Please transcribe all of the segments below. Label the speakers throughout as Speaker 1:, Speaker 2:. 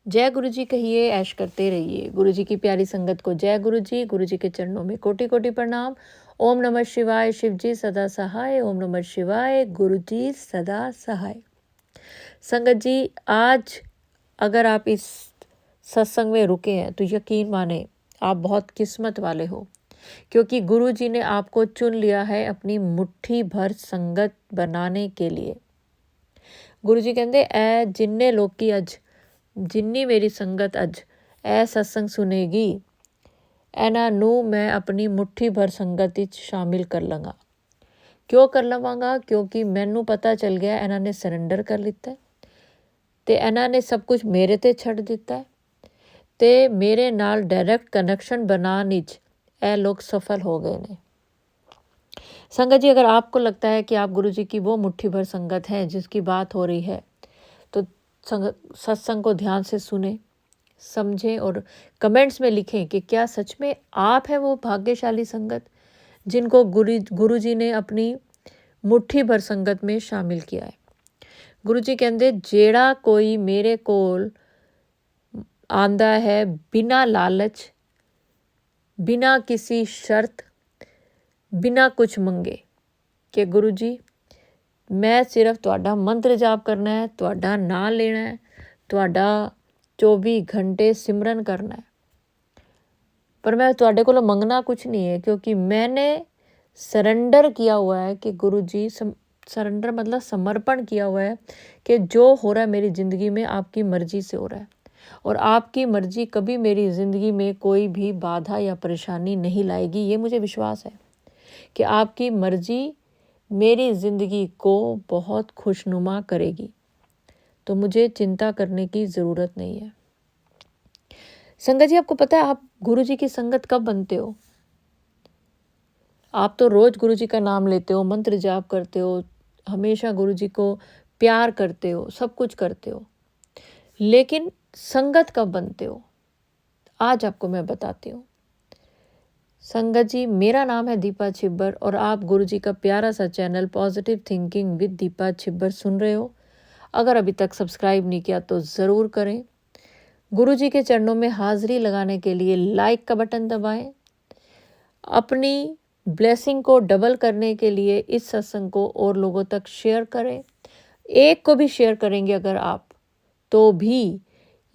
Speaker 1: जय गुरु जी कहिए, ऐश करते रहिए। गुरु जी की प्यारी संगत को जय गुरु जी के चरणों में कोटि कोटि प्रणाम। ओम नमः शिवाय, शिव जी सदा सहाय। ओम नमः शिवाय, गुरु जी सदा सहाय। संगत जी, आज अगर आप इस सत्संग में रुके हैं तो यकीन माने आप बहुत किस्मत वाले हो, क्योंकि गुरु जी ने आपको चुन लिया है अपनी मुट्ठी भर संगत बनाने के लिए। गुरु जी कहते ऐ जिन्ने लोकी अज जिन्नी मेरी संगत अज ऐ सत्संग सुनेगी, ऐना नू मैं अपनी मुट्ठी भर संगत विच शामिल कर लवांगा। क्यों कर लवांगा? क्योंकि मैनू पता चल गया इन्हां ने सरैंडर कर लिता है ते इन्हां ने सब कुछ मेरे ते छड़ दिता है ते मेरे नाल डायरैक्ट कनैक्शन बनाने विच ए लोग सफल हो गए ने। संगत जी, अगर आपको लगता है कि आप गुरु जी की वो मुट्ठी भर संगत है जिसकी बात हो रही है, तो सत्संग को ध्यान से सुने, समझें और कमेंट्स में लिखें कि क्या सच में आप है वो भाग्यशाली संगत जिनको गुरु जी ने अपनी मुट्ठी भर संगत में शामिल किया है। गुरु जी कहते जेड़ा कोई मेरे कोल आंदा है बिना लालच, बिना किसी शर्त, बिना कुछ मंगे कि गुरु जी मैं सिर्फ तुहाडा मंत्र जाप करना है, तुहाडा नाम लेना है, तुहाडा 24 घंटे सिमरन करना है, पर मैं तुहाडे कोलों मंगना कुछ नहीं है, क्योंकि मैंने सरेंडर किया हुआ है कि गुरु जी सरेंडर मतलब समर्पण किया हुआ है कि जो हो रहा है मेरी ज़िंदगी में आपकी मर्जी से हो रहा है, और आपकी मर्जी कभी मेरी ज़िंदगी में कोई भी बाधा या परेशानी नहीं लाएगी। ये मुझे विश्वास है कि आपकी मर्जी मेरी ज़िंदगी को बहुत खुशनुमा करेगी, तो मुझे चिंता करने की ज़रूरत नहीं है। संगत जी, आपको पता है आप गुरु जी की संगत कब बनते हो? आप तो रोज़ गुरु जी का नाम लेते हो, मंत्र जाप करते हो, हमेशा गुरु जी को प्यार करते हो, सब कुछ करते हो, लेकिन संगत कब बनते हो? आज आपको मैं बताती हूँ। संगत जी, मेरा नाम है दीपा छिब्बर और आप गुरु जी का प्यारा सा channel positive thinking with Deepa Chhibber सुन रहे हो। अगर अभी तक सब्सक्राइब नहीं किया तो ज़रूर करें। गुरु जी के चरणों में हाजिरी लगाने के लिए लाइक का बटन दबाएं। अपनी ब्लेसिंग को डबल करने के लिए इस सत्संग को और लोगों तक शेयर करें। एक को भी शेयर करेंगे अगर आप, तो भी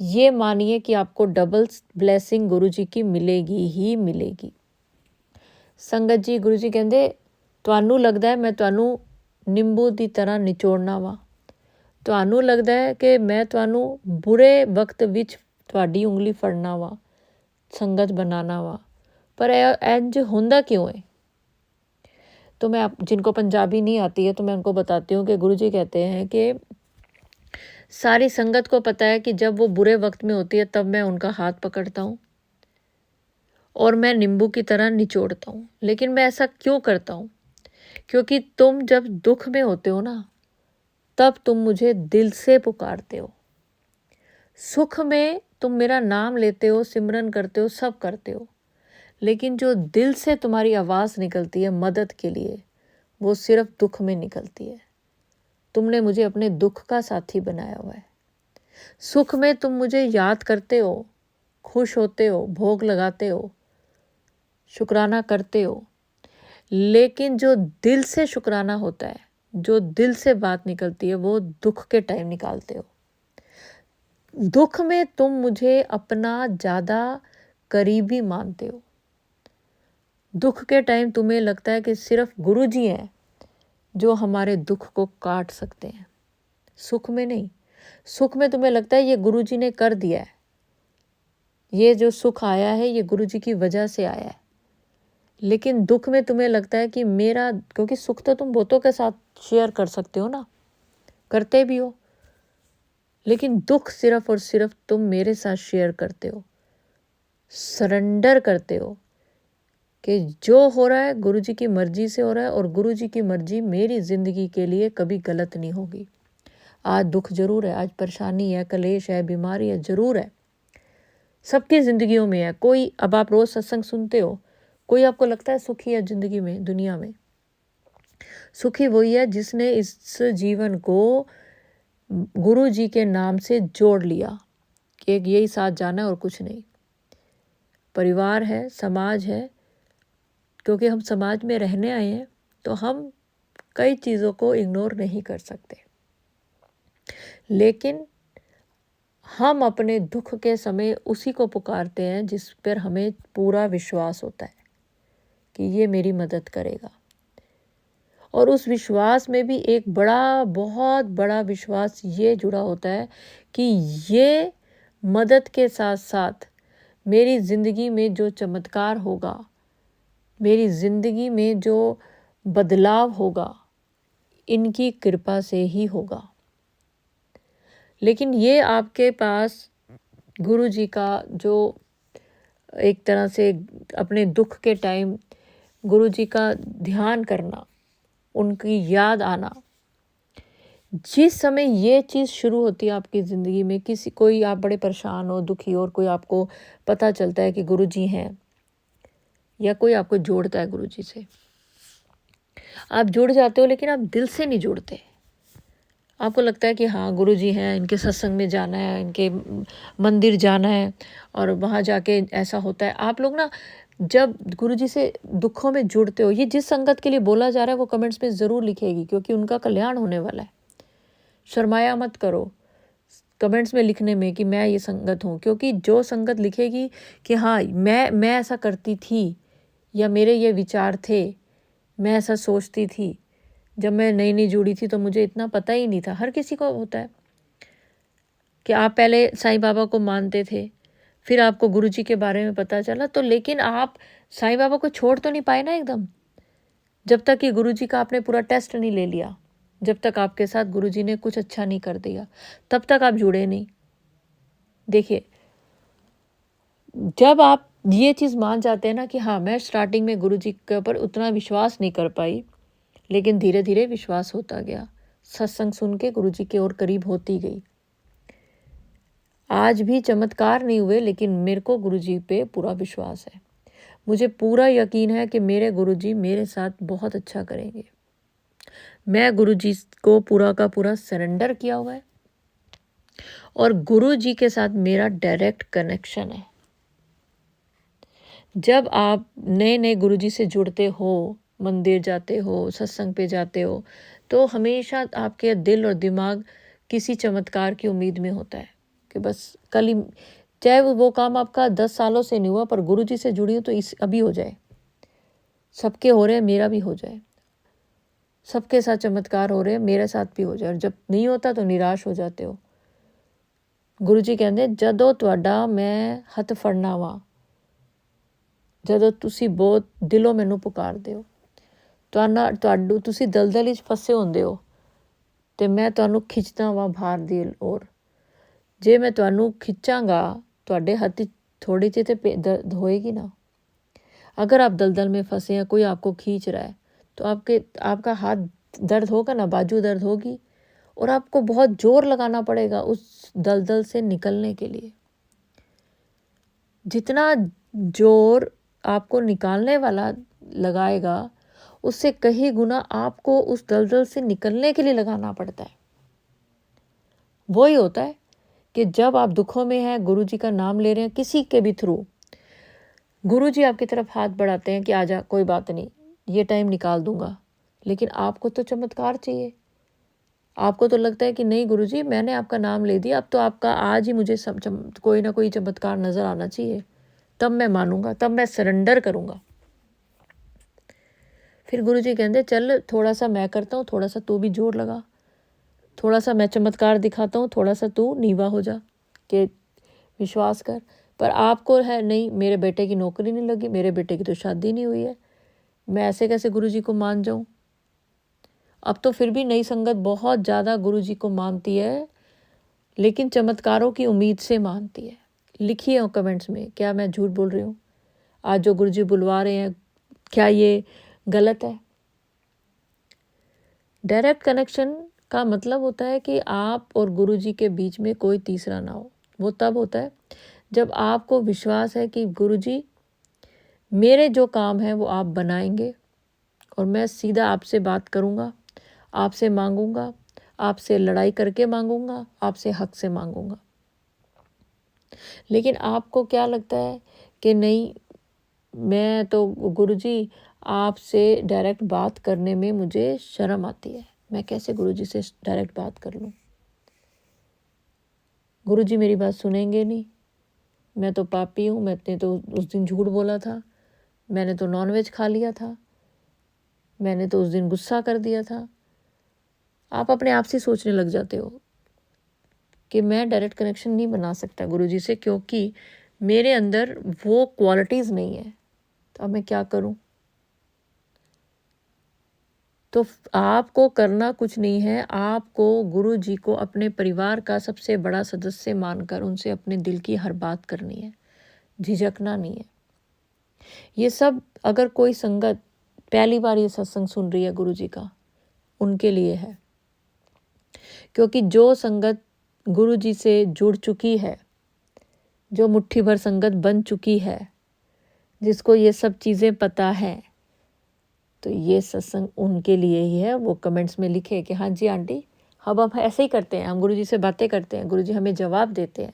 Speaker 1: ये मानिए कि आपको डबल ब्लेसिंग गुरु जी की मिलेगी ही मिलेगी। संगत जी, गुरु जी कहते ਤੁਹਾਨੂੰ लगता है मैं ਤੁਹਾਨੂੰ ਨਿੰਬੂ ਦੀ ਤਰ੍ਹਾਂ ਨਿਚੋੜਨਾ ਵਾ, ਤੁਹਾਨੂੰ लगता है कि मैं ਤੁਹਾਨੂੰ बुरे वक्त ਵਿੱਚ ਤੁਹਾਡੀ ਉਂਗਲੀ ਫੜਨਾ ਵਾ, संगत बनाना वा, पर इंज ਹੁੰਦਾ क्यों है? तो मैं जिनको पंजाबी नहीं आती है तो मैं उनको बताती हूँ कि गुरु जी कहते हैं कि सारी संगत को पता है कि जब वो बुरे वक्त में होती है तब मैं उनका हाथ पकड़ता हूँ और मैं नींबू की तरह निचोड़ता हूँ। लेकिन मैं ऐसा क्यों करता हूँ? क्योंकि तुम जब दुख में होते हो ना, तब तुम मुझे दिल से पुकारते हो। सुख में तुम मेरा नाम लेते हो, सिमरन करते हो, सब करते हो, लेकिन जो दिल से तुम्हारी आवाज़ निकलती है मदद के लिए, वो सिर्फ दुख में निकलती है। तुमने मुझे अपने दुख का साथी बनाया हुआ है। सुख में तुम मुझे याद करते हो, खुश होते हो, भोग लगाते हो, शुक्राना करते हो, लेकिन जो दिल से शुक्राना होता है, जो दिल से बात निकलती है, वो दुख के टाइम निकालते हो। दुख में तुम मुझे अपना ज़्यादा करीबी मानते हो। दुख के टाइम तुम्हें लगता है कि सिर्फ गुरु जी हैं जो हमारे दुख को काट सकते हैं, सुख में नहीं। सुख में तुम्हें लगता है ये गुरु जी ने कर दिया है, ये जो सुख आया है ये गुरु जी की वजह से आया है। लेकिन दुख में तुम्हें लगता है कि मेरा, क्योंकि सुख तो तुम बहुतों के साथ शेयर कर सकते हो ना, करते भी हो, लेकिन दुख सिर्फ और सिर्फ तुम मेरे साथ शेयर करते हो, सरेंडर करते हो कि जो हो रहा है गुरु जी की मर्जी से हो रहा है और गुरु जी की मर्जी मेरी ज़िंदगी के लिए कभी गलत नहीं होगी। आज दुख जरूर है, आज परेशानी है, कलेश है, बीमारी है, ज़रूर है, सबकी ज़िंदगियों में है। कोई, अब आप रोज़ सत्संग सुनते हो, कोई आपको लगता है सुखी है ज़िंदगी में, दुनिया में? सुखी वही है जिसने इस जीवन को गुरु जी के नाम से जोड़ लिया एक यही साथ जाना है और कुछ नहीं। परिवार है, समाज है, क्योंकि हम समाज में रहने आए हैं तो हम कई चीज़ों को इग्नोर नहीं कर सकते। लेकिन हम अपने दुख के समय उसी को पुकारते हैं जिस पर हमें पूरा विश्वास होता है कि ये मेरी मदद करेगा। और उस विश्वास में भी एक बहुत बड़ा विश्वास ये जुड़ा होता है कि ये मदद के साथ साथ मेरी ज़िंदगी में जो चमत्कार होगा, मेरी ज़िंदगी में जो बदलाव होगा, इनकी कृपा से ही होगा। लेकिन ये आपके पास गुरु जी का जो एक तरह से अपने दुख के टाइम गुरु जी का ध्यान करना, उनकी याद आना, जिस समय ये चीज़ शुरू होती है आपकी ज़िंदगी में, कोई आप बड़े परेशान हो, दुखी हो, और कोई आपको पता चलता है कि गुरु जी हैं, या कोई आपको जोड़ता है गुरु जी से, आप जुड़ जाते हो, लेकिन आप दिल से नहीं जुड़ते। आपको लगता है कि हाँ गुरु जी हैं, इनके सत्संग में जाना है, इनके मंदिर जाना है और वहाँ जाके ऐसा होता है। आप लोग ना जब गुरु जी से दुखों में जुड़ते हो, ये जिस संगत के लिए बोला जा रहा है वो कमेंट्स में ज़रूर लिखेगी, क्योंकि उनका कल्याण होने वाला है। शर्माया मत करो कमेंट्स में लिखने में कि मैं ये संगत हूँ, क्योंकि जो संगत लिखेगी कि हाँ मैं ऐसा करती थी, या मेरे ये विचार थे, मैं ऐसा सोचती थी, जब मैं नई जुड़ी थी तो मुझे इतना पता ही नहीं था। हर किसी को होता है कि आप पहले साईं बाबा को मानते थे, फिर आपको गुरु जी के बारे में पता चला, तो लेकिन आप साईं बाबा को छोड़ तो नहीं पाए ना एकदम, जब तक कि गुरु जी का आपने पूरा टेस्ट नहीं ले लिया, जब तक आपके साथ गुरु जी ने कुछ अच्छा नहीं कर दिया, तब तक आप जुड़े नहीं। देखिए, जब आप ये चीज़ मान जाते हैं ना कि हाँ मैं स्टार्टिंग में गुरु जी के ऊपर उतना विश्वास नहीं कर पाई, लेकिन धीरे धीरे विश्वास होता गया, सत्संग सुन के गुरु जी के और करीब होती गई। आज भी चमत्कार नहीं हुए, लेकिन मेरे को गुरु जी पे पूरा विश्वास है। मुझे पूरा यकीन है कि मेरे गुरु जी मेरे साथ बहुत अच्छा करेंगे। मैं गुरु जी को पूरा का पूरा सरेंडर किया हुआ है, और गुरु जी के साथ मेरा डायरेक्ट कनेक्शन है। जब आप नए गुरु जी से जुड़ते हो, मंदिर जाते हो, सत्संग पे जाते हो, तो हमेशा आपके दिल और दिमाग किसी चमत्कार की उम्मीद में होता है कि बस कल ही, चाहे वो काम आपका 10 सालों से नहीं हुआ, पर गुरु जी से जुड़ी हो तो अभी हो जाए। सबके हो रहे हैं, मेरा भी हो जाए। सबके साथ चमत्कार हो रहे हैं, मेरे साथ भी हो जाए। और जब नहीं होता तो निराश हो जाते हो। गुरु जी कहते जदों तुहाडा मैं हथ फड़ना वा, ਜਦੋਂ ਤੁਸੀਂ ਬਹੁਤ ਦਿਲੋਂ ਮੈਨੂੰ ਪੁਕਾਰਦੇ ਹੋ, ਤੁਸੀਂ ਦਲਦਲ ਵਿੱਚ ਫਸੇ ਹੁੰਦੇ ਹੋ, ਤੇ ਮੈਂ ਤੁਹਾਨੂੰ ਖਿੱਚਦਾ ਵਾਂ ਬਾਹਰ ਦੀ ओर। ਜੇ ਮੈਂ ਤੁਹਾਨੂੰ ਖਿੱਚਾਂਗਾ, ਤੁਹਾਡੇ हथ थोड़ी सी तो दर्द होएगी ना। अगर आप दलदल में फंसे हैं, कोई आपको खींच रहा है, तो आपका हाथ दर्द होगा ना, बाजू दर्द होगी, और आपको बहुत जोर लगाना पड़ेगा उस दलदल से निकलने के लिए। जितना जोर आपको निकालने वाला लगाएगा, उससे कहीं गुना आपको उस दलदल से निकलने के लिए लगाना पड़ता है। वही होता है कि जब आप दुखों में हैं, गुरु जी का नाम ले रहे हैं किसी के भी थ्रू, गुरु जी आपकी तरफ हाथ बढ़ाते हैं कि आजा, कोई बात नहीं, ये टाइम निकाल दूंगा। लेकिन आपको तो चमत्कार चाहिए। आपको तो लगता है कि नहीं गुरु जी, मैंने आपका नाम ले दिया, अब तो आपका आज ही मुझे कोई ना कोई चमत्कार नज़र आना चाहिए, तब मैं मानूंगा, तब मैं सरेंडर करूंगा। फिर गुरु जी कहते चल थोड़ा सा मैं करता हूँ, थोड़ा सा तू भी जोर लगा, थोड़ा सा मैं चमत्कार दिखाता हूँ, थोड़ा सा तू नीवा हो जा के विश्वास कर। पर आपको है नहीं, मेरे बेटे की नौकरी नहीं लगी, मेरे बेटे की तो शादी नहीं हुई है, मैं ऐसे कैसे गुरु जी को मान जाऊँ। अब तो फिर भी नई संगत बहुत ज़्यादा गुरु जी को मानती है, लेकिन चमत्कारों की उम्मीद से मानती है। लिखिए कमेंट्स में, क्या मैं झूठ बोल रही हूँ? आज जो गुरु जी बुलवा रहे हैं, क्या ये गलत है? डायरेक्ट कनेक्शन का मतलब होता है कि आप और गुरु जी के बीच में कोई तीसरा ना हो। वो तब होता है जब आपको विश्वास है कि गुरु जी मेरे जो काम है वो आप बनाएंगे, और मैं सीधा आपसे बात करूँगा, आपसे मांगूंगा, आपसे लड़ाई करके मांगूंगा, आपसे हक से मांगूंगा। लेकिन आपको क्या लगता है कि नहीं, मैं तो गुरुजी आपसे डायरेक्ट बात करने में मुझे शर्म आती है, मैं कैसे गुरुजी से डायरेक्ट बात कर लूँ, गुरुजी मेरी बात सुनेंगे नहीं, मैं तो पापी हूँ, मैंने तो उस दिन झूठ बोला था, मैंने तो नॉनवेज खा लिया था, मैंने तो उस दिन गुस्सा कर दिया था। आप अपने आप से सोचने लग जाते हो कि मैं डायरेक्ट कनेक्शन नहीं बना सकता गुरुजी से, क्योंकि मेरे अंदर वो क्वालिटीज़ नहीं है, तो अब मैं क्या करूं। तो आपको करना कुछ नहीं है, आपको गुरुजी को अपने परिवार का सबसे बड़ा सदस्य मानकर उनसे अपने दिल की हर बात करनी है, झिझकना नहीं है। ये सब अगर कोई संगत पहली बार ये सत्संग सुन रही है गुरुजी का, उनके लिए है, क्योंकि जो संगत गुरुजी से जुड़ चुकी है, जो मुट्ठी भर संगत बन चुकी है, जिसको ये सब चीज़ें पता है, तो ये सत्संग उनके लिए ही है। वो कमेंट्स में लिखे कि हाँ जी आंटी, हम ऐसे ही करते हैं, हम गुरुजी से बातें करते हैं, गुरुजी हमें जवाब देते हैं।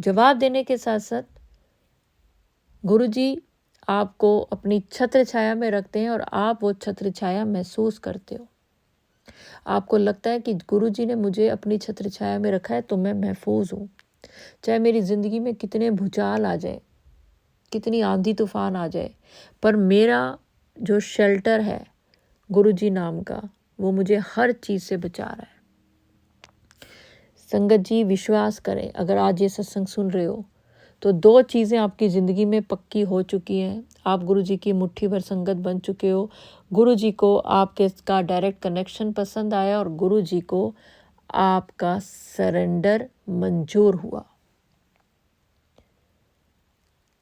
Speaker 1: जवाब देने के साथ साथ गुरुजी आपको अपनी छत्र छाया में रखते हैं और आप वो छत्र छाया महसूस करते हो। आपको लगता है कि गुरुजी ने मुझे अपनी छत्र छाया में रखा है तो मैं महफूज हूँ, चाहे मेरी ज़िंदगी में कितने भूचाल आ जाए, कितनी आंधी तूफान आ जाए, पर मेरा जो शेल्टर है गुरुजी नाम का, वो मुझे हर चीज़ से बचा रहा है। संगत जी विश्वास करें, अगर आज ये सत्संग सुन रहे हो तो 2 चीज़ें आपकी ज़िंदगी में पक्की हो चुकी हैं। आप गुरुजी की मुट्ठी भर संगत बन चुके हो, गुरुजी को आपके का डायरेक्ट कनेक्शन पसंद आया और गुरुजी को आपका सरेंडर मंजूर हुआ।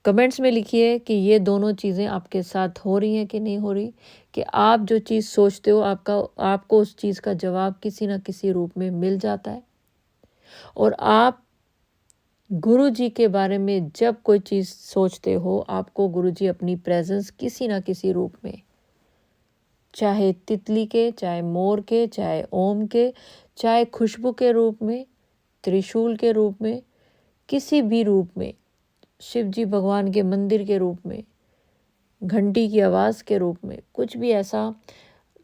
Speaker 1: कमेंट्स में लिखिए कि ये दोनों चीज़ें आपके साथ हो रही हैं कि नहीं हो रही, कि आप जो चीज़ सोचते हो आपको उस चीज़ का जवाब किसी न किसी रूप में मिल जाता है, और आप गुरुजी के बारे में जब कोई चीज़ सोचते हो, आपको गुरुजी अपनी प्रेजेंस किसी न किसी रूप में, चाहे तितली के, चाहे मोर के, चाहे ओम के, चाहे खुशबू के रूप में, त्रिशूल के रूप में, किसी भी रूप में, शिव जी भगवान के मंदिर के रूप में, घंटी की आवाज़ के रूप में, कुछ भी ऐसा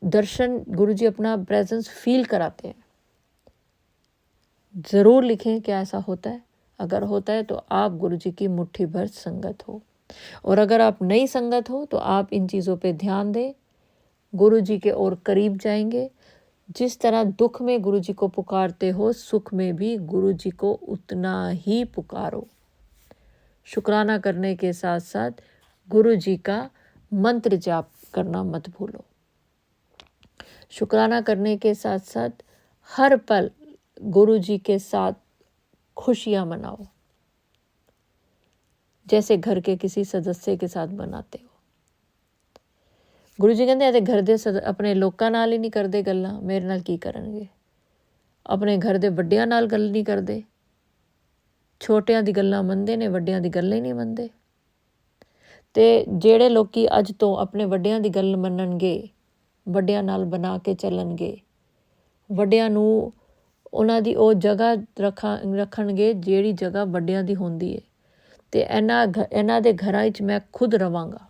Speaker 1: दर्शन गुरुजी अपना प्रेजेंस फील कराते हैं। ज़रूर लिखें क्या ऐसा होता है। अगर होता है तो आप गुरुजी की मुट्ठी भर संगत हो, और अगर आप नई संगत हो तो आप इन चीज़ों पे ध्यान दें, गुरुजी के और करीब जाएंगे। जिस तरह दुख में गुरुजी को पुकारते हो, सुख में भी गुरुजी को उतना ही पुकारो। शुक्राना करने के साथ साथ गुरुजी का मंत्र जाप करना मत भूलो। शुक्राना करने के साथ साथ हर पल गुरुजी के साथ खुशियाँ मनाओ, जैसे घर के किसी सदस्य के साथ मनाते हो। गुरुजी कहते घर दे अपने लोकां नाल ही नहीं करते गल्लां, मेरे नाल की करनगे। अपने घर दे वड्डियां नाल गल नहीं करते, छोटियां दी गल्लां मनदे ने, वड्डियां दी गल्ल ही नहीं मनदे। ते जेड़े लोकी अज तो अपने वड्डियां दी गल मनणगे, वड्डियां नाल बना के चलणगे, वड्डियां नूं उन्हां दी ਉਹ ਜਗ੍ਹਾ ਰੱਖਣਗੇ ਜਿਹੜੀ ਜਗ੍ਹਾ ਵੱਡਿਆਂ ਦੀ ਹੁੰਦੀ ਹੈ, ਤੇ ਇਹਨਾਂ ਦੇ ਘਰਾਂ ਵਿੱਚ मैं खुद रवांगा।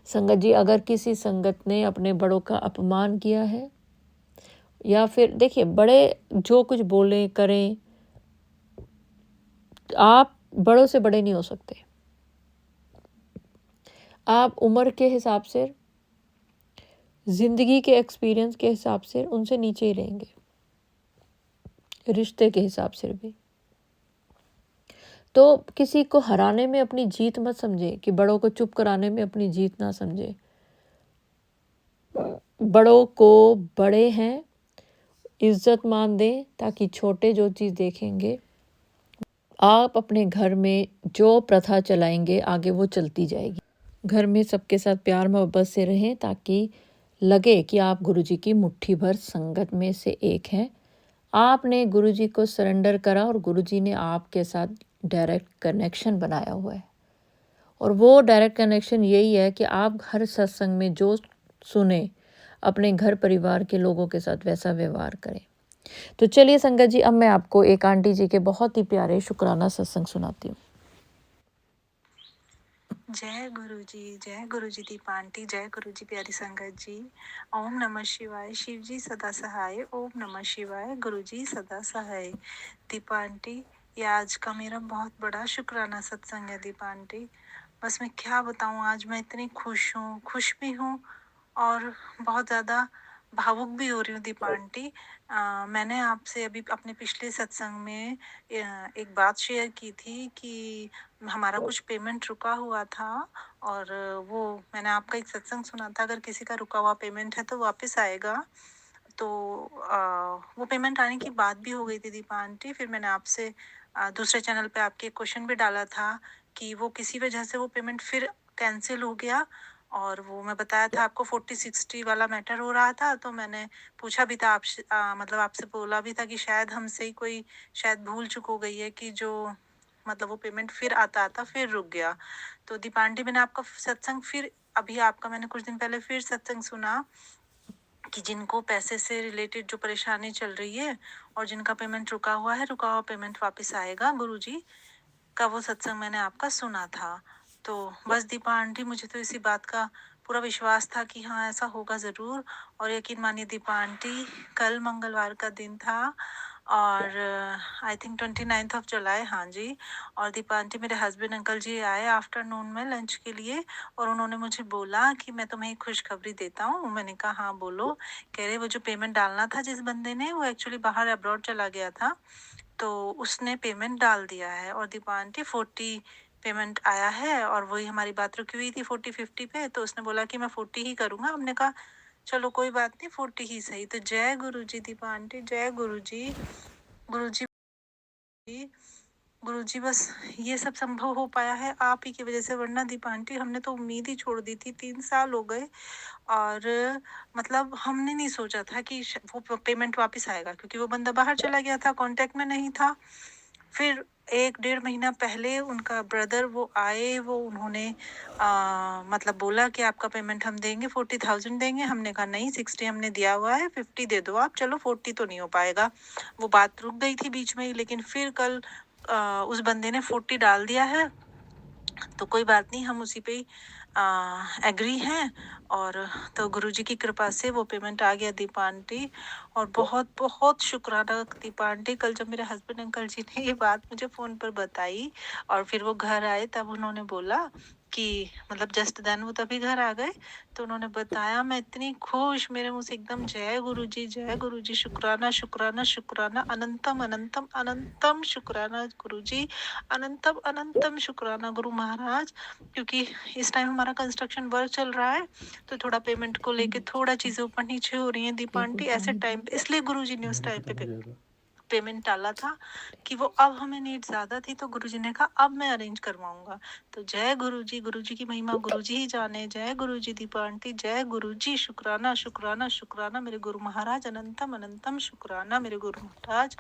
Speaker 1: संगत जी, अगर किसी संगत ने अपने बड़ों का अपमान किया है, या फिर देखिए बड़े जो कुछ बोले करें, आप बड़ों से बड़े नहीं हो सकते। आप उम्र के हिसाब से, जिंदगी के एक्सपीरियंस के हिसाब से उनसे नीचे ही रहेंगे, रिश्ते के हिसाब से भी। तो किसी को हराने में अपनी जीत मत समझे, कि बड़ों को चुप कराने में अपनी जीत ना समझे। बड़ों को बड़े हैं इज्जत मान दें, ताकि छोटे जो चीज़ देखेंगे, आप अपने घर में जो प्रथा चलाएंगे आगे वो चलती जाएगी। घर में सबके साथ प्यार मोहब्बत से रहें, ताकि लगे कि आप गुरुजी की मुट्ठी भर संगत में से एक हैं। आपने गुरुजी को सरेंडर करा और गुरुजी ने आपके साथ डायरेक्ट कनेक्शन बनाया हुआ है, और वो डायरेक्ट कनेक्शन यही है कि आप हर सत्संग में जो सुने, अपने घर परिवार के लोगों के साथ वैसा व्यवहार करें। तो चलिए संगत जी, अब मैं आपको एक आंटी जी के बहुत ही प्यारे शुक्राना सत्संग सुनाती हूँ।
Speaker 2: जय गुरु जी दीप आंटी, जय गुरु जी प्यारी संगत जी। ओम नमः शिवाय, शिव जी सदा सहाय। ओम नमः शिवाय, गुरु जी सदा सहाय। दीपा आंटी, ये आज का मेरा बहुत बड़ा शुक्राना सत्संग है दीपा आंटी। बस मैं क्या बताऊँ, आज मैं इतनी खुश हूँ, खुश भी हूँ और बहुत ज़्यादा भावुक भी हो रही हूँ दीपा आंटी। मैंने आपसे अभी अपने पिछले सत्संग में एक बात शेयर की थी कि हमारा कुछ पेमेंट रुका हुआ था और वो मैंने आपका एक सत्संग सुना था, अगर किसी का रुका हुआ पेमेंट है तो वापस आएगा। तो वो पेमेंट आने की बात भी हो गई थी दीपा आंटी। फिर मैंने आपसे दूसरे चैनल पे आपके क्वेश्चन भी डाला था कि वो किसी वजह से वो पेमेंट फिर कैंसिल हो गया और वो मैं बताया था आपको 40-60 वाला मैटर हो रहा था। तो मैंने पूछा भी था आपसे, मतलब आपसे बोला भी था कि शायद हमसे ही कोई शायद भूल चूक हो गई है कि जो मतलब वो पेमेंट फिर आता आता फिर रुक गया। तो दीपा आंटी, मैंने आपका सत्संग फिर अभी आपका मैंने कुछ दिन पहले फिर सत्संग सुना कि जिनको पैसे से रिलेटेड जो परेशानी चल रही है और जिनका पेमेंट रुका हुआ है, रुका हुआ पेमेंट वापस आएगा, गुरुजी का वो सत्संग मैंने आपका सुना था। तो बस दीपा आंटी, मुझे तो इसी बात का पूरा विश्वास था कि हाँ ऐसा होगा ज़रूर। और यकीन मानिए दीपा आंटी, कल मंगलवार का दिन था और आई थिंक 29 जुलाई, हाँ जी। और दीपा आंटी, मेरे हस्बैंड अंकल जी आए आफ्टरनून में लंच के लिए और उन्होंने मुझे बोला कि मैं तुम्हें एक खुशखबरी देता हूँ। मैंने कहा हाँ बोलो। कह रहे वो जो पेमेंट डालना था जिस बंदे ने, वो एक्चुअली बाहर अब्रॉड चला गया था तो उसने पेमेंट डाल दिया है और दीपा आंटी 40 पेमेंट आया है। और वही हमारी बात रुकी हुई थी 40-50 पे, तो उसने बोला कि मैं 40 ही करूंगा। हमने कहा चलो कोई बात नहीं, 40 ही सही। तो जय गुरु जी दीपा आंटी, जय गुरु जी। गुरु जी, गुरु जी, बस ये सब संभव हो पाया है आप ही की वजह से, वरना दीपा आंटी हमने तो उम्मीद ही छोड़ दी थी। 3 साल हो गए और मतलब हमने नहीं सोचा था कि वो पेमेंट वापस आएगा, क्योंकि वो बंदा बाहर चला गया था, कांटेक्ट में नहीं था। फिर 1-1.5 महीना पहले उनका ब्रदर वो आए, वो उन्होंने मतलब बोला कि आपका पेमेंट हम देंगे, 40,000 देंगे। हमने कहा नहीं, 60 हमने दिया हुआ है, 50 दे दो आप। चलो 40 तो नहीं हो पाएगा, वो बात रुक गई थी बीच में ही। लेकिन फिर कल उस बंदे ने 40 डाल दिया है, तो कोई बात नहीं, हम उसी पे ही एग्री हैं। और तो गुरुजी की कृपा से वो पेमेंट आ गया दीपा आंटी। और बहुत बहुत शुक्राना दीपा आंटी, कल जब मेरे हस्बैंड अंकल जी ने ये बात मुझे फोन पर बताई और फिर वो घर आए, तब उन्होंने बोला कि मतलब जस्ट देन वो तभी घर आ गए, तो उन्होंने बताया, मैं इतनी खुश, मेरे मुंह से एकदम जय गुरुजी, जय गुरुजी, शुक्राना शुक्राना शुक्राना, अनंतम अनंतम अनंतम शुक्राना गुरुजी, अनंतम अनंतम शुक्राना गुरु महाराज। क्योंकि इस टाइम हमारा कंस्ट्रक्शन वर्क चल रहा है, तो थोड़ा पेमेंट को लेके थोड़ा चीजें ऊपर नीचे हो रही हैं दीपा आंटी ऐसे टाइम पे, इसलिए गुरुजी ने उस टाइम पे पेमेंट डाला था कि वो अब हमें नीड ज्यादा थी, तो गुरुजी ने कहा अब मैं अरेंज करवाऊंगा। तो जय गुरुजी, गुरुजी की महिमा गुरुजी ही जाने। जय गुरुजी दीपा आंटी, जय गुरुजी, शुक्राना शुक्राना शुक्राना मेरे गुरु महाराज, अनंतम अनंतम शुक्राना मेरे गुरु महाराज।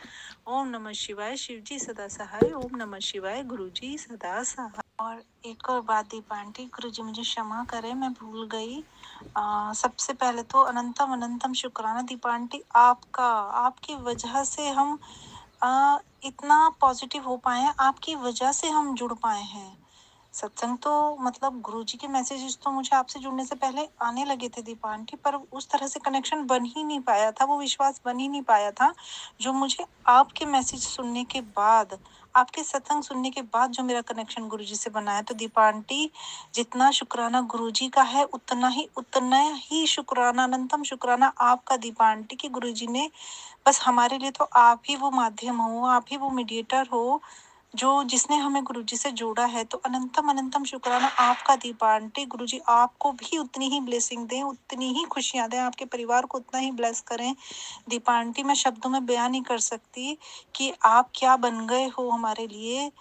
Speaker 2: ओम नमः शिवाय, शिव जी सदा सहाय। ओम नमः शिवाय, गुरुजी सदा सहाय। और एक और बात दीपा आंटी, गुरुजी मुझे क्षमा करें, मैं भूल गई। सबसे पहले तो अनंतम अनंतम शुक्राना दीपा आंटी आपका, आपकी वजह से हम इतना पॉजिटिव हो पाए हैं, आपकी वजह से हम जुड़ पाए हैं। सत्संग तो मतलब गुरुजी के मैसेजेस तो मुझे आपसे जुड़ने से पहले आने लगे थे दीपा आंटी, पर उस तरह से कनेक्शन बन ही नहीं पाया था, वो विश्वास बन ही नहीं पाया था जो मुझे आपके मैसेज सुनने के बाद, आपके सत्संग सुनने के बाद जो मेरा कनेक्शन गुरुजी से बना है। तो दीपा आंटी, जितना शुक्राना गुरुजी का है उतना ही शुक्राना, अनंतम शुक्राना आपका दीपा आंटी, की गुरुजी ने बस हमारे लिए तो आप ही वो माध्यम हो, आप ही वो मीडिएटर हो जो जिसने हमें गुरुजी से जोड़ा है। तो अनंतम अनंतम शुक्राना आपका दीपा आंटी। गुरुजी आपको भी उतनी ही ब्लेसिंग दें, उतनी ही खुशियां दें, आपके परिवार को उतना ही ब्लेस करें। दीपा आंटी, मैं शब्दों में बयान नहीं कर सकती कि आप क्या बन गए हो हमारे लिए।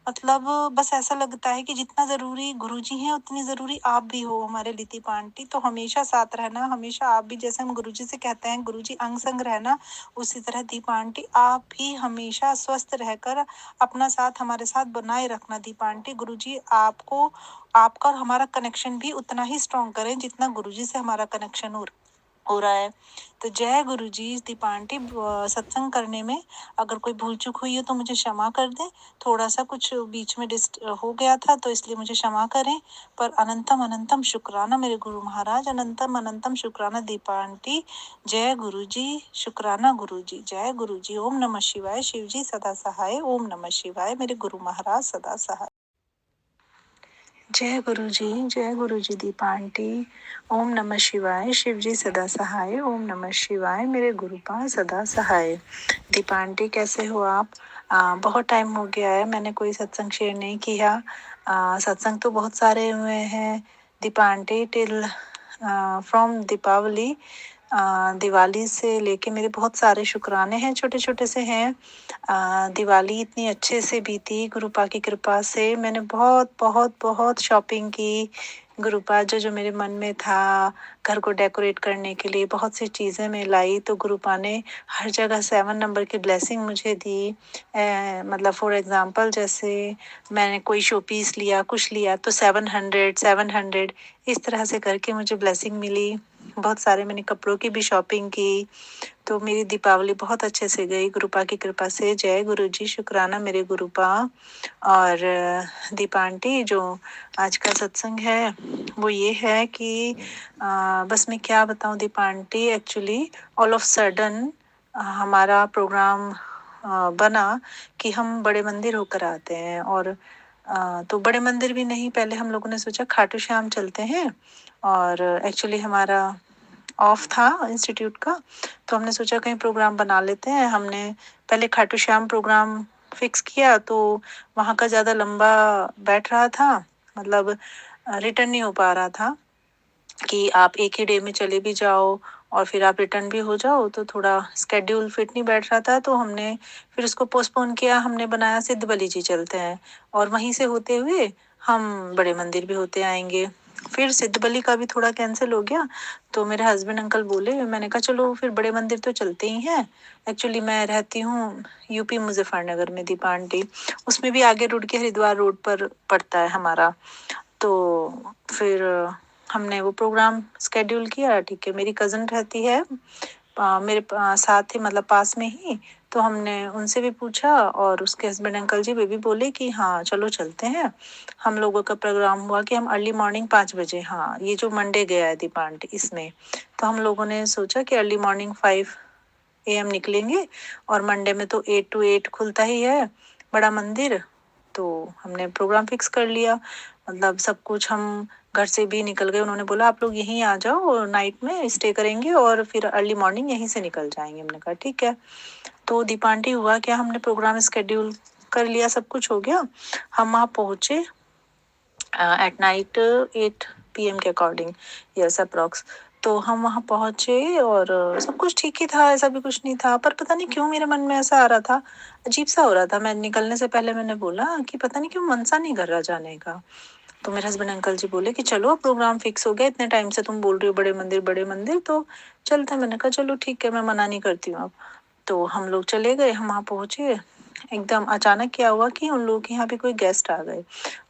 Speaker 2: मतलब बस ऐसा लगता है कि जितना जरूरी गुरुजी हैं उतनी जरूरी आप भी हो हमारे लिए दीपा आंटी। तो हमेशा साथ रहना, हमेशा आप भी, जैसे हम गुरुजी से कहते हैं गुरुजी अंग संग रहना, उसी तरह दीपा आंटी आप भी हमेशा स्वस्थ रहकर अपना साथ हमारे साथ बनाए रखना दीपा आंटी। गुरुजी आपको, आपका और हमारा कनेक्शन भी उतना ही स्ट्रॉन्ग करें जितना गुरुजी से हमारा कनेक्शन हो हो रहा है। तो जय गुरु जी। दीपा आंटी, सत्संग करने में अगर कोई भूल चूक हुई है तो मुझे क्षमा कर दें। थोड़ा सा कुछ बीच में डिस्ट हो गया था तो इसलिए मुझे क्षमा करें। पर अनंतम अनंतम शुक्राना मेरे गुरु महाराज, अनंतम अनंतम शुक्राना दीपा आंटी। जय गुरु जी, शुक्राना गुरु जी, जय गुरु जी। ओम नमः शिवाय। शिव जी सदा सहाय। ओम नमः शिवाय। मेरे गुरु महाराज सदा सहाय। जय गुरु जी, जय गुरु जी। दीपा आंटी, ओम नमः शिवाय। शिव जी सदा सहाय। ओम नमः शिवाय। मेरे गुरुपा सदा सहाय। दीपा आंटी, कैसे हो आप? बहुत टाइम हो गया है, मैंने कोई सत्संग शेयर नहीं किया। सत्संग तो बहुत सारे हुए हैं Deepa aunty, till from Deepavali. Diwali से लेके मेरे बहुत सारे शुक्राने हैं, छोटे छोटे से हैं। दिवाली इतनी अच्छे से बीती गुरुपा की कृपा से। मैंने बहुत बहुत बहुत शॉपिंग की। गुरुपा जो जो मेरे मन में था घर को डेकोरेट करने के लिए बहुत सी चीज़ें मैं लाई, तो गुरुपा ने हर जगह 7 नंबर की ब्लेसिंग मुझे दी। मतलब फॉर एग्जांपल, जैसे मैंने कोई शो पीस लिया, कुछ लिया, तो 700 इस तरह से करके मुझे ब्लेसिंग मिली। बहुत सारे मैंने कपड़ों की भी शॉपिंग की। तो मेरी दीपावली बहुत अच्छे से गई गुरुपा की कृपा से। जय गुरु जी, शुक्राना मेरे गुरुपा। और दीपा आंटी, जो आज का सत्संग है वो ये है कि बस मैं क्या बताऊं Deepa aunty, actually all of sudden हमारा प्रोग्राम बना कि हम बड़े मंदिर होकर आते हैं। और तो बड़े मंदिर भी नहीं, पहले हम लोगों ने सोचा खाटू श्याम चलते हैं। और एक्चुअली हमारा ऑफ था इंस्टीट्यूट का, तो हमने सोचा कहीं प्रोग्राम बना लेते हैं। हमने पहले खाटू श्याम प्रोग्राम फिक्स किया, तो वहाँ का ज़्यादा लंबा बैठ रहा था, मतलब रिटर्न नहीं हो पा रहा था कि आप एक ही डे में चले भी जाओ और फिर आप रिटर्न भी हो जाओ, तो थोड़ा स्केड्यूल फिट नहीं बैठ रहा था। तो हमने फिर उसको पोस्टपोन किया। हमने बनाया सिद्ध बली जी चलते हैं और वहीं से होते हुए हम बड़े मंदिर भी होते आएंगे। फिर सिद्ध बली का भी थोड़ा कैंसिल हो गया, तो मेरे हस्बैंड अंकल बोले, मैंने कहा चलो फिर बड़े मंदिर तो चलते ही हैं। एक्चुअली मैं रहती हूँ यूपी मुजफ्फरनगर में दीपा आंटी, उसमें भी आगे रुड़ के हरिद्वार रोड पर पड़ता है हमारा। तो फिर हमने वो प्रोग्राम स्केड्यूल किया। ठीक है, मेरी कज़न रहती है मेरे साथ ही, मतलब पास में ही। तो हमने उनसे भी पूछा और उसके हस्बैंड अंकल जी वे भी बोले कि हाँ चलो चलते हैं। हम लोगों का प्रोग्राम हुआ कि हम अर्ली मॉर्निंग 5 बजे, हाँ ये जो मंडे गया है दीपा आंटी इसमें, तो हम लोगों ने सोचा कि अर्ली मॉर्निंग 5 AM निकलेंगे। और मंडे में तो 8 to 8 खुलता ही है बड़ा मंदिर। तो हमने प्रोग्राम फिक्स कर लिया, मतलब सब कुछ हम घर से भी निकल गए। उन्होंने बोला आप लोग यहीं आ जाओ, नाइट में स्टे करेंगे और फिर अर्ली मॉर्निंग यहीं से निकल जाएंगे। हमने कहा ठीक है। तो दीपा आंटी, हुआ क्या, हमने प्रोग्राम स्केड्यूल कर लिया, सब कुछ हो गया। हम वहाँ पहुँचे एट नाइट 8 PM के अकॉर्डिंग, यस अप्रॉक्स। तो हम वहाँ पहुँचे और सब कुछ ठीक ही था, ऐसा भी कुछ नहीं था। पर पता नहीं क्यों मेरे मन में ऐसा आ रहा था, अजीब सा हो रहा था। मैं निकलने से पहले मैंने बोला कि पता नहीं क्यों मन सा नहीं कर रहा जाने का। तो मेरे हस्बैंड अंकल जी बोले कि चलो प्रोग्राम फिक्स हो गया, इतने टाइम से तुम बोल रही हो बड़े मंदिर तो चलते हैं। मैंने कहा चलो ठीक है, मैं मना नहीं करती हूँ अब। तो हम लोग चले गए, हम वहाँ पहुँचे। एकदम अचानक क्या हुआ कि उन लोगों के यहाँ भी कोई गेस्ट आ गए,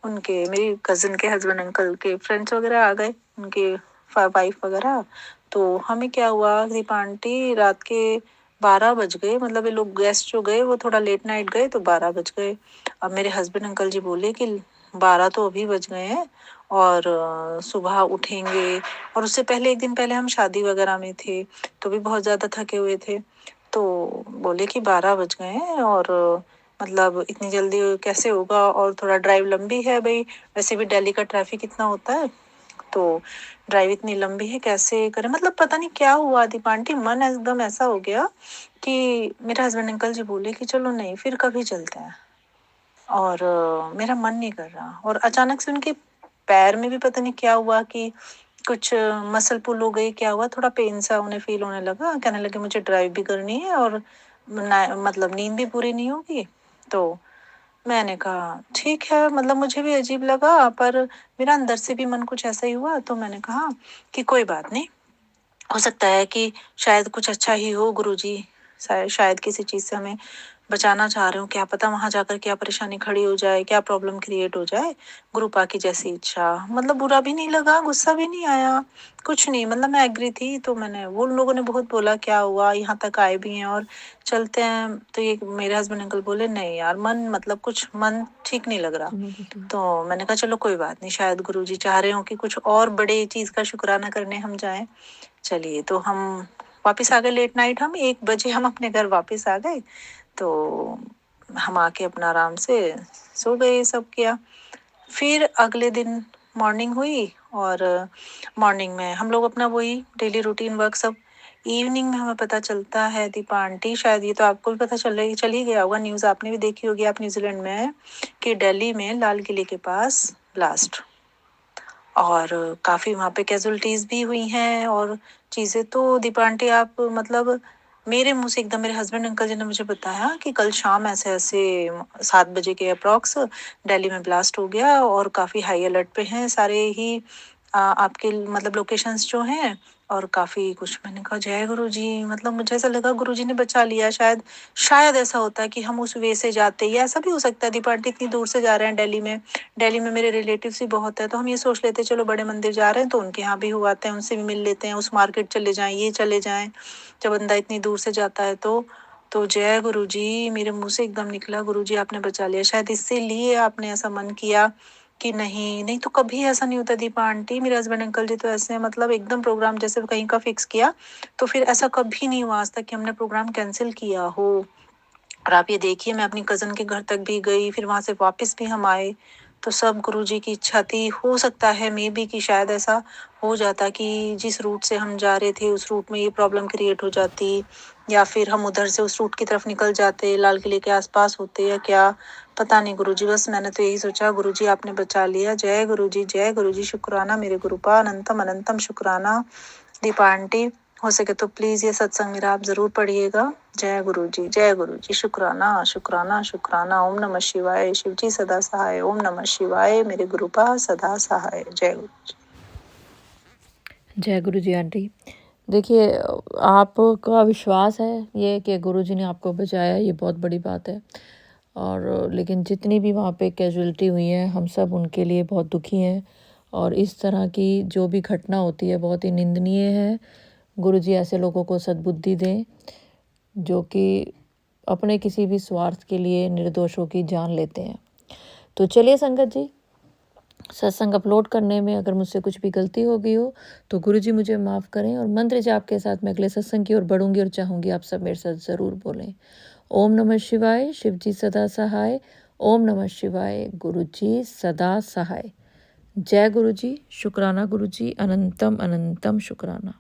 Speaker 2: उनके मेरी कजिन के हस्बैंड अंकल के फ्रेंड्स वगैरह आ गए, उनके वाइफ वगैरह। तो हमें क्या हुआ दीपा आंटी, रात के 12 बज गए, मतलब ये लोग गेस्ट जो गए वो थोड़ा लेट नाइट गए, तो 12 बज गए। अब मेरे हस्बैंड अंकल जी बोले कि 12 तो अभी बज गए हैं और सुबह उठेंगे। और उससे पहले एक दिन पहले हम शादी वगैरह में थे, तो भी बहुत ज़्यादा थके हुए थे। तो बोले कि 12 बज गए हैं और मतलब इतनी जल्दी कैसे होगा, और थोड़ा ड्राइव लंबी है भाई, वैसे भी दिल्ली का ट्रैफिक इतना होता है, तो ड्राइव इतनी लंबी है कैसे करें। मतलब पता नहीं क्या हुआ दीपा आंटी, मन एकदम ऐसा हो गया कि मेरे हस्बैंड अंकल जी बोले कि चलो नहीं फिर कभी चलते हैं। और मेरा मन नहीं कर रहा, और अचानक से उनके पैर में भी पता नहीं क्या हुआ कि कुछ मसल पुल हो गई, क्या हुआ, थोड़ा पेन सा उन्हें फील होने लगा। कहने लगे मुझे ड्राइव भी करनी है और मतलब नींद भी पूरी नहीं होगी। तो मैंने कहा ठीक है, मतलब मुझे भी अजीब लगा, पर मेरा अंदर से भी मन कुछ ऐसा ही हुआ। तो मैंने कहा कि कोई बात नहीं, हो सकता है कि शायद कुछ अच्छा ही हो गुरुजी, शायद किसी चीज़ से हमें बचाना चाह रहे हो, क्या पता वहां जाकर क्या परेशानी खड़ी हो जाए, क्या प्रॉब्लम क्रिएट हो जाए। गुरु पा की जैसी इच्छा, मतलब बुरा भी नहीं लगा, गुस्सा भी नहीं आया, कुछ नहीं, मतलब मैं एग्री थी। तो मैंने, वो लोगों ने बहुत बोला क्या हुआ, यहाँ तक आए भी हैं और चलते हैं, तो ये मेरे हस्बैंड अंकल बोले नहीं यार, मन मतलब कुछ मन ठीक नहीं लग रहा। तो मैंने कहा चलो कोई बात नहीं, शायद गुरुजी चाह रहे हो कि कुछ और बड़े चीज का शुक्राना करने हम जाएं। चलिए, तो हम वापस आ गए लेट नाइट, हम 1 बजे हम अपने घर वापस आ गए। तो हम आके अपना आराम से सो गए, सब किया। फिर अगले दिन मॉर्निंग हुई और मॉर्निंग में हम लोग अपना वही डेली रूटीन वर्क सब। इवनिंग में हमें पता चलता है, दीपा आंटी शायद ये तो आपको भी पता चल ही गया होगा, न्यूज़ आपने भी देखी होगी, आप न्यूजीलैंड में है, कि दिल्ली में लाल किले के पास ब्लास्ट, और काफ़ी वहाँ पे कैजुअलिटीज भी हुई हैं और चीज़ें। तो दीपा आंटी आप मतलब मेरे मुंह से एकदम, मेरे हस्बैंड अंकल जी ने मुझे बताया कि कल शाम ऐसे ऐसे 7 बजे के अप्रॉक्स दिल्ली में ब्लास्ट हो गया और काफ़ी हाई अलर्ट पे हैं सारे ही आपके मतलब लोकेशंस जो हैं, और काफ़ी कुछ। मैंने कहा जय गुरु जी, मतलब मुझे ऐसा लगा गुरु जी ने बचा लिया। शायद ऐसा होता है कि हम उस वे से जाते, या ऐसा भी हो सकता है दीपा आंटी इतनी दूर से जा रहे हैं दिल्ली में, दिल्ली में मेरे रिलेटिव्स भी बहुत है, तो हम ये सोच लेते चलो बड़े मंदिर जा रहे हैं तो उनके यहाँ भी हो आते हैं, उनसे भी मिल लेते हैं, उस मार्केट चले जाएं, ये चले जाएं। जब बंदा इतनी दूर से जाता है तो जय गुरु जी, मेरे मुंह से एकदम निकला गुरु जी आपने बचा लिया, शायद इसीलिए आपने ऐसा मन किया कि नहीं नहीं तो कभी ऐसा नहीं होता दीपा आंटी। मेरे हस्बैंड अंकल जी तो ऐसे मतलब एकदम प्रोग्राम जैसे कहीं का फिक्स किया तो फिर ऐसा कभी नहीं हुआ आज तक कि हमने प्रोग्राम कैंसिल किया हो। और आप ये देखिए, मैं अपनी कजन के घर तक भी गई, फिर वहां से वापस भी हम आए, तो सब गुरुजी की इच्छा थी। हो सकता है मे बी कि शायद ऐसा हो जाता कि जिस रूट से हम जा रहे थे उस रूट में ये प्रॉब्लम क्रिएट हो जाती, या फिर हम उधर से उस रूट की तरफ निकल जाते, लाल किले के आसपास होते, या क्या पता नहीं गुरुजी। बस मैंने तो यही सोचा गुरुजी आपने बचा लिया, जय गुरुजी, जय गुरुजी, शुक्राना मेरे गुरुपा, अनंतम अनंतम शुक्राना। दीपा आंटी हो सके तो प्लीज ये सत्संग मेरा आप जरूर पढ़िएगा। जय गुरु जी, जय गुरु जी, शुक्राना शुक्राना शुक्राना। ओम नमः शिवाय, शिव जी सदा सहाय। ओम नमः शिवाय, मेरे गुरुपा सदा सहाय। जय गुरु जी।
Speaker 1: जय गुरु जी आंटी। देखिए, आपका विश्वास है ये कि गुरु जी ने आपको बचाया, ये बहुत बड़ी बात है। और लेकिन जितनी भी वहाँ पे कैजुअलिटी हुई है, हम सब उनके लिए बहुत दुखी हैं, और इस तरह की जो भी घटना होती है बहुत ही निंदनीय है। गुरु जी ऐसे लोगों को सद्बुद्धि दें जो कि अपने किसी भी स्वार्थ के लिए निर्दोषों की जान लेते हैं। तो चलिए संगत जी, सत्संग अपलोड करने में अगर मुझसे कुछ भी गलती हो गई हो तो गुरुजी मुझे माफ़ करें, और मंत्र जाप के साथ मैं अगले सत्संग की ओर बढ़ूंगी और चाहूँगी आप सब मेरे साथ ज़रूर बोलें। ओम नमः शिवाय, शिव जी सदा सहाय। ओम नमः शिवाय, गुरु जी सदा सहाय। जय गुरु जी, शुक्राना गुरु जी, अनंतम अनंतम शुक्राना।